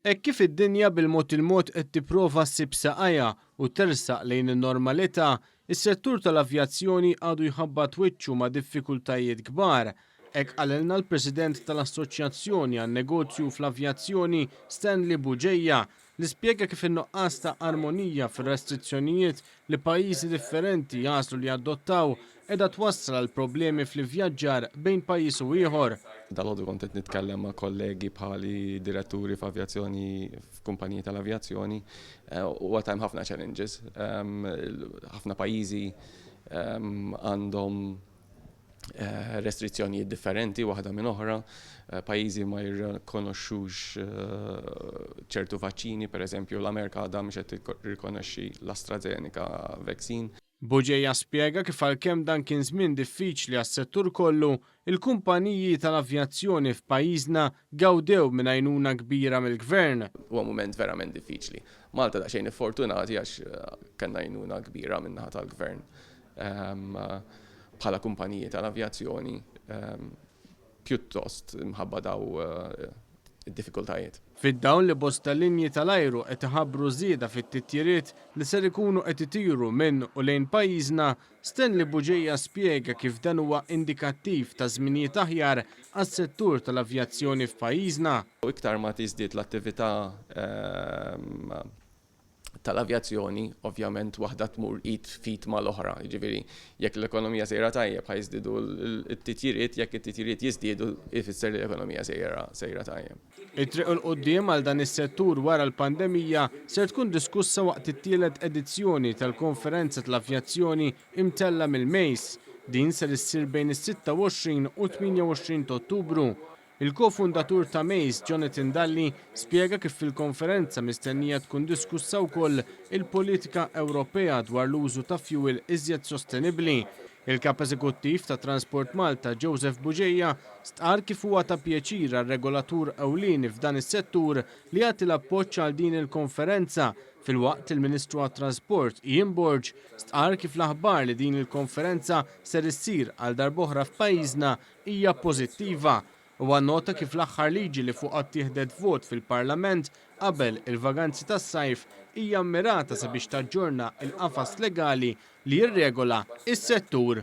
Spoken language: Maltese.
Hekk kif id-dinja bil-mod il-mod qed tipprova ssib saqajja u tersaq lejn in-normalità, is-settur tal-avjazzjoni għadu jħabbat wiċċu ma' diffikultajiet kbar. Hekk qalilna l-President tal-Assoċjazzjoni għan-Negozju fl-Avjazzjoni Stanley Buġejja li spjega kif in-nuqqas ta' armonija fir-restrizzjonijiet li pajjiżi differenti jaslu li adottaw qiegħda twassal għal problemi fl-ivvjaġġar bejn pajjiż u ieħor. Dal-għodu kont qed nitkellem ma' kollegi bħali diretturi f'avjazzjoni f'kumpaniji tal-avjazzjoni u hemm ħafna challenges. Ħafna pajjiżi għandhom restrizzjonijiet differenti waħda minn oħra, pajjiżi ma jirrikonoxxux ċertu vaċċini, pereżempju l-Amerika għadha mhux qed tirrikonoxxi l-AstraZeneca vaccine. Buġejja spjega kif għalkemm dan kien żmien diffiċli għas-settur kollu, il-kumpaniji tal-avjazzjoni f'pajjiżna gawdew minn għajnuna kbira mill-Gvern. Huwa mument verament diffiċli. Malta daqsxejn iffortunati għax kellna għajnuna kbira min-naħa tal-Gvern. Bħala kumpaniji tal-avjazzjoni pjuttost mħabba daw id-diffikultajiet. Fid-dawn li bosta linji tal-ajru qed iħabbru żieda fit-titjiriet li ser ikunu qed itiru minn u lejn pajjiżna, Stanley Buġejja spjega kif dan huwa indikattiv ta' żminijiet aħjar għas-settur tal-avjazzjoni f'pajjiżna. Iktar ma tiżdied l-attività tal-avjazzjoni, ovvjament waħda tmur id fit mal-oħra. Jiġifieri jekk l-ekonomija sejra tajjeb ħajżdiedu l-titjiriet, jekk it-titjiriet jiżdiedu ifisser li l-ekonomija sejra tajjeb. It-triq il qudiem għal dan is-settur wara l-pandemija ser tkun diskussa waqt it-tielet edizzjoni tal-Konferenza tal-Avjazzjoni imtella mill-Mejs. Din ser issir bejn is-26 u 28 ta' Ottubru. Il-kofundatur ta' Mejs, Jonathan Dalli, spjega kif fil-konferenza mistennija tkun diskussa wkoll il-politika Ewropea dwar l-użu ta' fuel iżjed sostenibbli. Il-kap eżekuttiv ta' Transport Malta, Joseph Buġejja, stqar kif huwa ta' pjaċir għar-regolatur ewlieni f'dan is-settur li jagħti l-appoġġ għal din il-konferenza. Filwaqt il-Ministru għat-Trasport, Ian Borg, stqar kif l-aħbar li din il-konferenza ser issir għal darb'oħra f'pajjiżna hija pożittiva. U għannota kif l-aħħar liġi li fuqha tieħdet vot fil-Parlament qabel il-vaganzi tas-sajf hija mmirata sabiex taġġorna l-qafas legali li jirregola is-settur